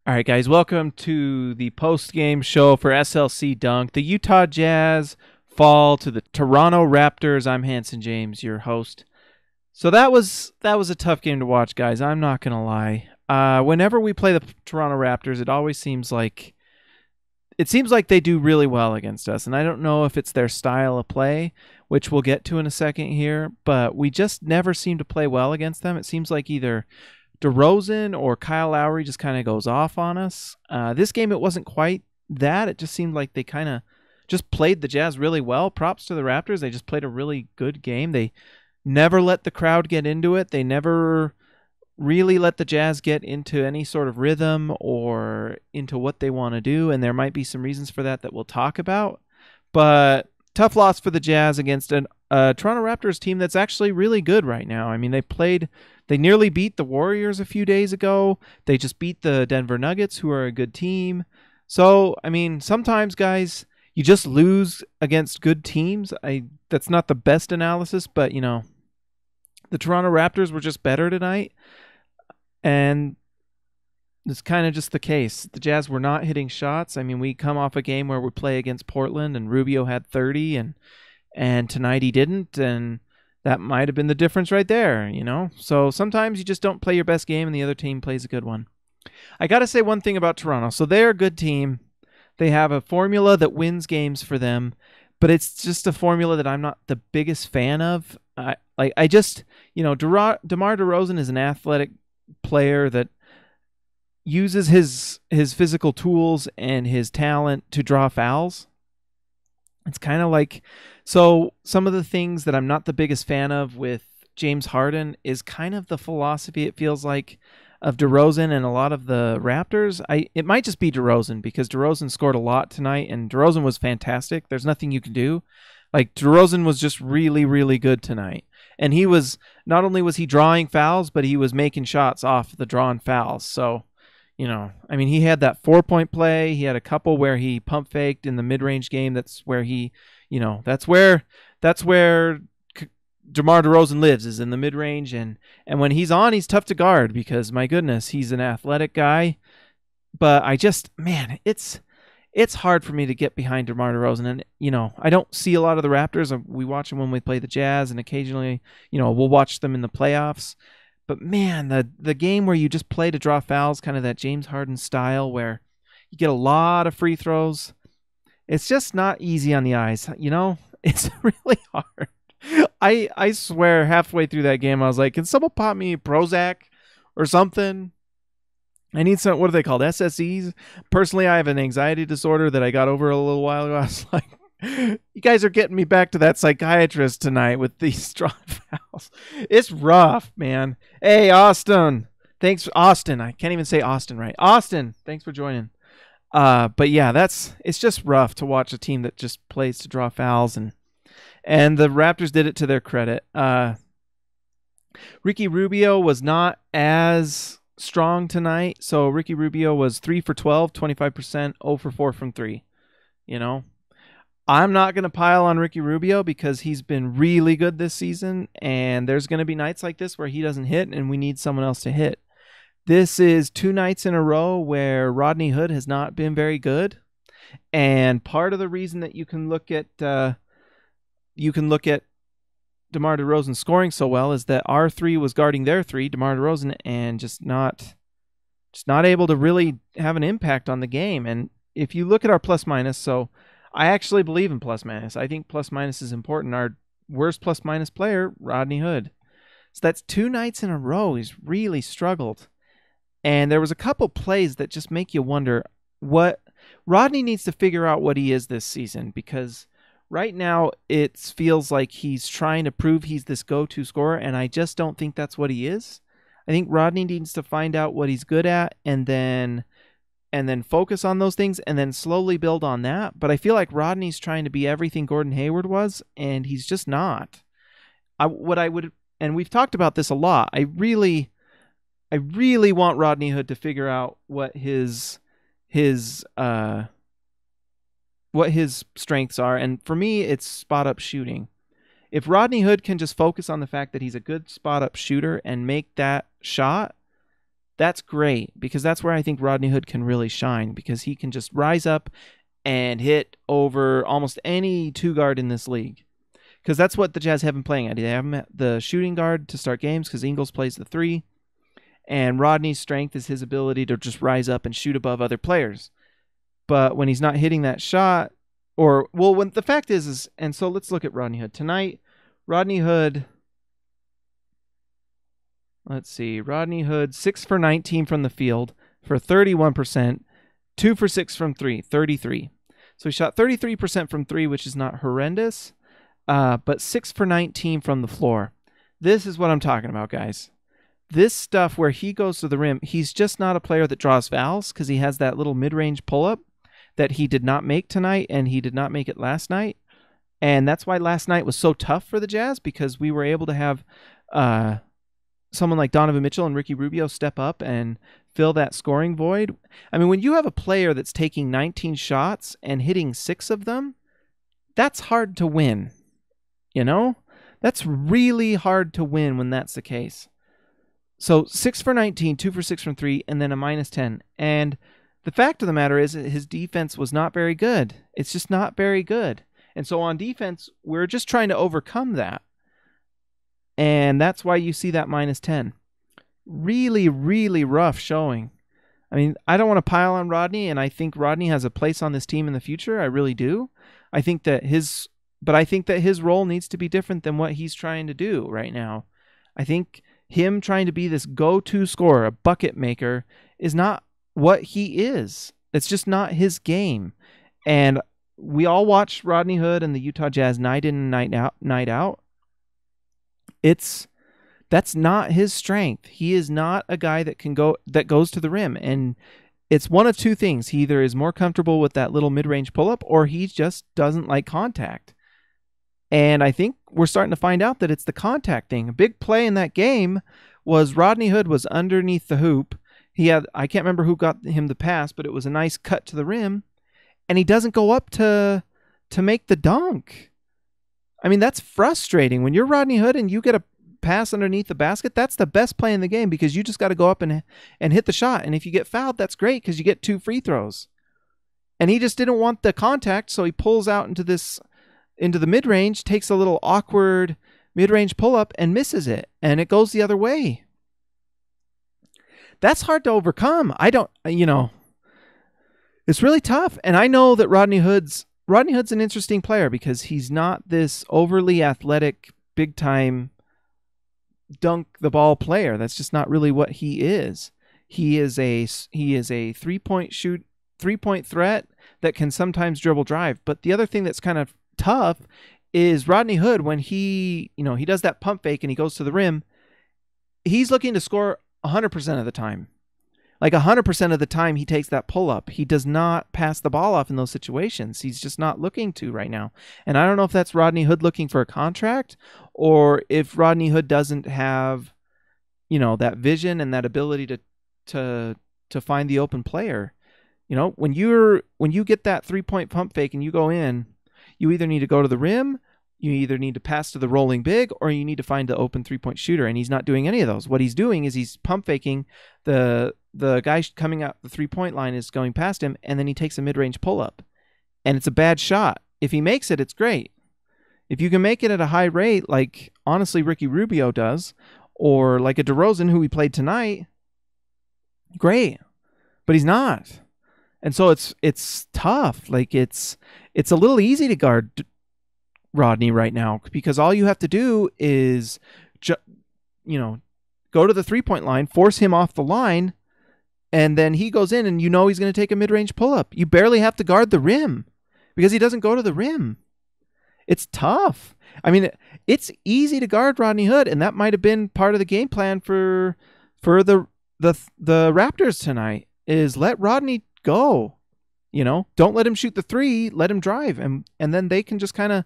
All right, guys, welcome to the post-game show for SLC Dunk. The Utah Jazz fall to the Toronto Raptors. I'm Hanson James, your host. So that was a tough game to watch, guys. I'm not gonna lie. Whenever we play the Toronto Raptors, it seems like they do really well against us, and I don't know if it's their style of play, which we'll get to in a second here, but we just never seem to play well against them. It seems like either DeRozan or Kyle Lowry just kind of goes off on us. This game, it wasn't quite that. It just seemed like they kind of just played the Jazz really well. Props to the Raptors. They just played a really good game. They never let the crowd get into it. They never really let the Jazz get into any sort of rhythm or into what they want to do, and there might be some reasons for that we'll talk about. But tough loss for the Jazz against a Toronto Raptors team that's actually really good right now. I mean, they nearly beat the Warriors a few days ago. They just beat the Denver Nuggets, who are a good team. So, I mean, sometimes, guys, you just lose against good teams. That's not the best analysis, but, the Toronto Raptors were just better tonight. And it's kind of just the case. The Jazz were not hitting shots. I mean, we come off a game where we play against Portland and Rubio had 30 and tonight he didn't, and that might have been the difference right there, So sometimes you just don't play your best game and the other team plays a good one. I got to say one thing about Toronto. So they're a good team. They have a formula that wins games for them, but it's just a formula that I'm not the biggest fan of. DeMar DeRozan is an athletic player that uses his physical tools and his talent to draw fouls. It's kind of like, so some of the things that I'm not the biggest fan of with James Harden is kind of the philosophy, it feels like, of DeRozan and a lot of the Raptors. It might just be DeRozan because DeRozan scored a lot tonight and DeRozan was fantastic. There's nothing you can do. Like, DeRozan was just really, really good tonight. And not only was he drawing fouls, but he was making shots off the drawn fouls. So, he had that 4-point play. He had a couple where he pump faked in the mid-range game. That's where that's where DeMar DeRozan lives, is in the mid-range. And when he's on, he's tough to guard because, my goodness, he's an athletic guy. But it's hard for me to get behind DeMar DeRozan. And, I don't see a lot of the Raptors. We watch them when we play the Jazz, and occasionally, we'll watch them in the playoffs. But, man, the game where you just play to draw fouls, kind of that James Harden style where you get a lot of free throws, it's just not easy on the eyes. It's really hard. I swear halfway through that game, I was like, can someone pop me Prozac or something? I need some, what are they called? SSEs? Personally, I have an anxiety disorder that I got over a little while ago. I was like, you guys are getting me back to that psychiatrist tonight with these drawn fouls. It's rough, man. Hey, Austin. Thanks, Austin. I can't even say Austin right. Austin, thanks for joining. But yeah, it's just rough to watch a team that just plays to draw fouls, and the Raptors did it to their credit. Ricky Rubio was not as strong tonight. So Ricky Rubio was 3 for 12, 25%, 0 for 4 from 3. I'm not going to pile on Ricky Rubio because he's been really good this season, and there's going to be nights like this where he doesn't hit and we need someone else to hit. This is 2 nights in a row where Rodney Hood has not been very good, and part of the reason that you can look at DeMar DeRozan scoring so well is that our 3 was guarding their 3, DeMar DeRozan, and just not able to really have an impact on the game. And if you look at our plus minus, so I actually believe in plus minus. I think plus minus is important. Our worst plus minus player, Rodney Hood. So that's 2 nights in a row he's really struggled. And there was a couple plays that just make you wonder what Rodney needs to figure out what he is this season, because right now it feels like he's trying to prove he's this go-to scorer, and I just don't think that's what he is. I think Rodney needs to find out what he's good at and then focus on those things and then slowly build on that. But I feel like Rodney's trying to be everything Gordon Hayward was, and he's just not. And we've talked about this a lot. I really want Rodney Hood to figure out what his strengths are. And for me, it's spot up shooting. If Rodney Hood can just focus on the fact that he's a good spot up shooter and make that shot, that's great because that's where I think Rodney Hood can really shine because he can just rise up and hit over almost any two guard in this league. Because that's what the Jazz have been playing at. They have him at the shooting guard to start games because Ingles plays the 3. And Rodney's strength is his ability to just rise up and shoot above other players. But when he's not hitting that shot, when the fact is, and so let's look at Rodney Hood. Tonight, Rodney Hood, let's see, Rodney Hood, 6 for 19 from the field for 31%, 2 for 6 from 3, 33. So he shot 33% from 3, which is not horrendous. But 6 for 19 from the floor. This is what I'm talking about, guys. This stuff where he goes to the rim, he's just not a player that draws fouls because he has that little mid-range pull-up that he did not make tonight and he did not make it last night. And that's why last night was so tough for the Jazz because we were able to have someone like Donovan Mitchell and Ricky Rubio step up and fill that scoring void. I mean, when you have a player that's taking 19 shots and hitting 6 of them, that's hard to win. You know, that's really hard to win when that's the case. So 6 for 19, 2 for 6 from 3, and then a -10. And the fact of the matter is that his defense was not very good. It's just not very good. And so on defense, we're just trying to overcome that. And that's why you see that -10. Really, really rough showing. I mean, I don't want to pile on Rodney, and I think Rodney has a place on this team in the future. I really do. I think that his role needs to be different than what he's trying to do right now. I think him trying to be this go-to scorer, a bucket maker, is not what he is. It's just not his game. And we all watch Rodney Hood and the Utah Jazz night in and night out. That's not his strength. He is not a guy that goes to the rim. And it's one of two things. He either is more comfortable with that little mid-range pull-up or he just doesn't like contact. And I think we're starting to find out that it's the contact thing. A big play in that game was Rodney Hood was underneath the hoop. I can't remember who got him the pass, but it was a nice cut to the rim. And he doesn't go up to make the dunk. I mean, that's frustrating. When you're Rodney Hood and you get a pass underneath the basket, that's the best play in the game because you just got to go up and hit the shot. And if you get fouled, that's great because you get 2 free throws. And he just didn't want the contact, so he pulls out into the mid-range, takes a little awkward mid-range pull-up and misses it, and it goes the other way. That's hard to overcome. It's really tough. And I know that Rodney Hood's an interesting player because he's not this overly athletic, big-time dunk the ball player. That's just not really what he is. He is a 3-point threat that can sometimes dribble drive. But the other thing that's kind of tough is Rodney Hood, when he does that pump fake and he goes to the rim, he's looking to score 100% of the time. Like 100% of the time he takes that pull up. He does not pass the ball off in those situations. He's just not looking to right now. And I don't know if that's Rodney Hood looking for a contract or if Rodney Hood doesn't have, that vision and that ability to find the open player. When you get that 3-point pump fake and you go in, you either need to go to the rim, you either need to pass to the rolling big, or you need to find the open 3-point shooter, and he's not doing any of those. What he's doing is he's pump faking. The guy coming out the 3-point line is going past him, and then he takes a mid-range pull-up, and it's a bad shot. If he makes it, it's great. If you can make it at a high rate, like honestly Ricky Rubio does, or like a DeRozan who we played tonight, great. But he's not. And so it's tough. Like it's a little easy to guard Rodney right now because all you have to do is go to the 3-point line, force him off the line, and then he goes in and he's going to take a mid-range pull-up. You barely have to guard the rim because he doesn't go to the rim. It's tough. I mean, it's easy to guard Rodney Hood, and that might have been part of the game plan for the Raptors tonight is let Rodney go. Don't let him shoot the 3, let him drive, and then they can just kind of,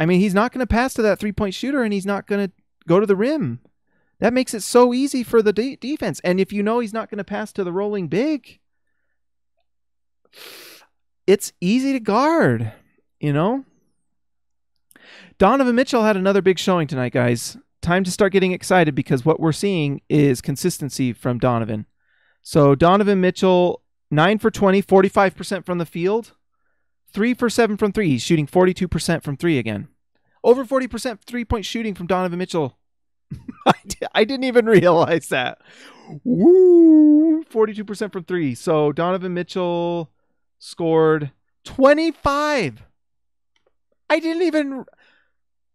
he's not going to pass to that 3-point shooter, and he's not going to go to the rim. That makes it so easy for the defense. And if he's not going to pass to the rolling big, it's easy to guard, Donovan Mitchell had another big showing tonight, guys. time to start getting excited because what we're seeing is consistency from Donovan. So Donovan Mitchell, 9 for 20, 45% from the field, 3 for 7 from 3. He's shooting 42% from 3 again. Over 40% three-point shooting from Donovan Mitchell. I didn't even realize that. Woo! 42% from 3. So Donovan Mitchell scored 25. I didn't even...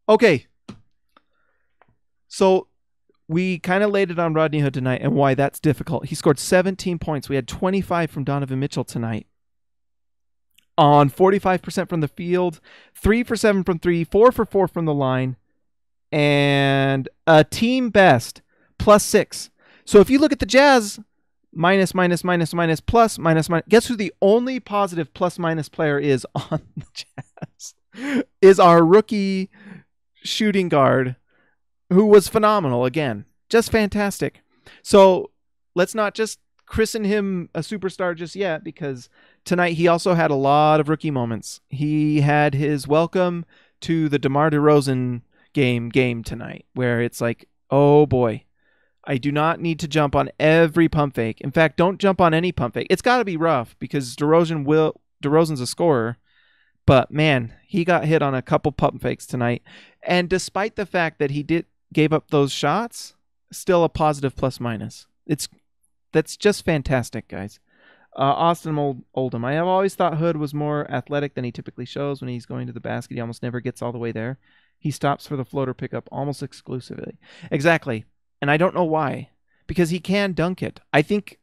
Okay. So we kind of laid it on Rodney Hood tonight and why that's difficult. He scored 17 points. We had 25 from Donovan Mitchell tonight. On 45% from the field, 3 for 7 from 3, 4 for 4 from the line, and a team best, +6. So if you look at the Jazz, minus, plus, minus. Guess who the only positive plus-minus player is on the Jazz? Is our rookie shooting guard, who was phenomenal again. Just fantastic. So let's not just christen him a superstar just yet, because tonight he also had a lot of rookie moments. He had his welcome to the Demar Derozan game tonight, where it's like, oh boy, I do not need to jump on every pump fake. In fact, don't jump on any pump fake. It's got to be rough because DeRozan's a scorer, but man, he got hit on a couple pump fakes tonight. And despite the fact that he gave up those shots, still a positive plus-minus. That's just fantastic, guys. Austin Oldham. I have always thought Hood was more athletic than he typically shows when he's going to the basket. He almost never gets all the way there. He stops for the floater pickup almost exclusively. Exactly. And I don't know why. Because he can dunk it. I think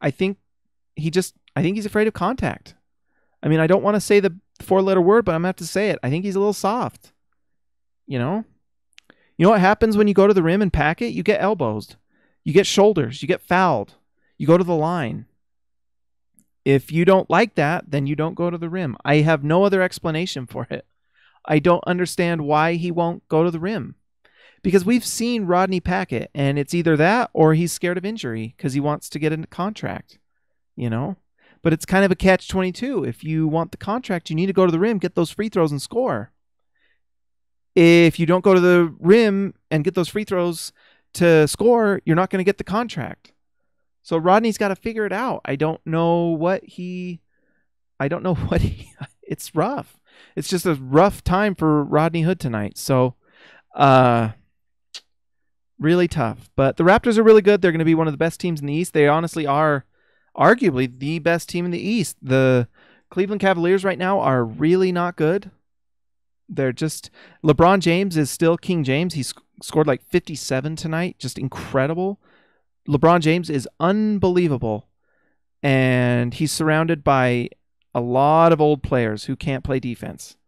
he's afraid of contact. I mean, I don't want to say the 4-letter word, but I'm going to have to say it. I think he's a little soft. You know? You know what happens when you go to the rim and pack it? You get elbows. You get shoulders. You get fouled. You go to the line. If you don't like that, then you don't go to the rim. I have no other explanation for it. I don't understand why he won't go to the rim. Because we've seen Rodney pack it, and it's either that or he's scared of injury because he wants to get a contract. You know? But it's kind of a catch-22. If you want the contract, you need to go to the rim, get those free throws, and score. If you don't go to the rim and get those free throws to score, you're not going to get the contract. So Rodney's got to figure it out. I don't know what he... It's rough. It's just a rough time for Rodney Hood tonight. So, really tough. But the Raptors are really good. They're going to be one of the best teams in the East. They honestly are arguably the best team in the East. The Cleveland Cavaliers right now are really not good. They're just... LeBron James is still King James. He's scored like 57 tonight. Just incredible. LeBron James is unbelievable. And he's surrounded by a lot of old players who can't play defense.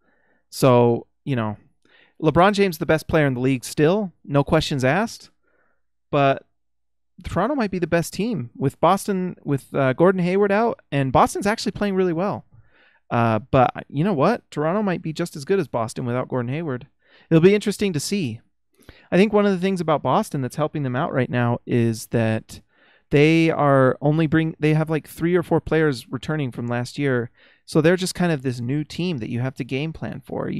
So, you know, LeBron James is the best player in the league still. No questions asked. But Toronto might be the best team with Boston, with Gordon Hayward out. And Boston's actually playing really well. But you know what? Toronto might be just as good as Boston without Gordon Hayward. It'll be interesting to see. I think one of the things about Boston that's helping them out right now is that they have like 3 or 4 players returning from last year. So they're just kind of this new team that you have to game plan for.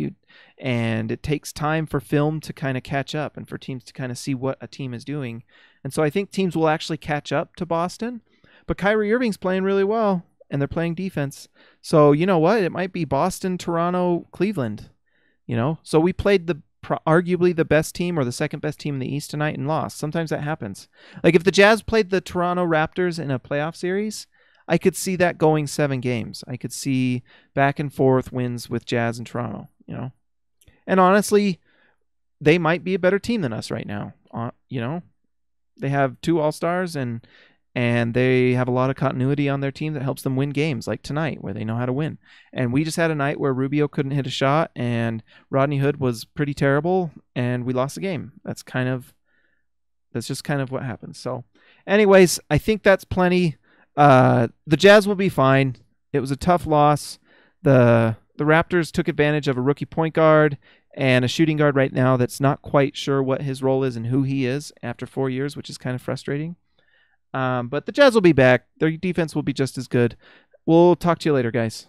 And it takes time for film to kind of catch up and for teams to kind of see what a team is doing. And so I think teams will actually catch up to Boston. But Kyrie Irving's playing really well, and they're playing defense. So you know what? It might be Boston, Toronto, Cleveland. You know, so we played arguably the best team or the second best team in the East tonight and lost. Sometimes that happens. Like if the Jazz played the Toronto Raptors in a playoff series, I could see that going 7 games. I could see back and forth wins with Jazz and Toronto, you know. And honestly, they might be a better team than us right now. You know, they have 2 All-Stars and they have a lot of continuity on their team that helps them win games like tonight where they know how to win. And we just had a night where Rubio couldn't hit a shot and Rodney Hood was pretty terrible and we lost the game. That's just kind of what happens. So anyways, I think that's plenty. The Jazz will be fine. It was a tough loss. The Raptors took advantage of a rookie point guard and a shooting guard right now that's not quite sure what his role is and who he is after 4 years, which is kind of frustrating. But the Jazz will be back. Their defense will be just as good. We'll talk to you later, guys.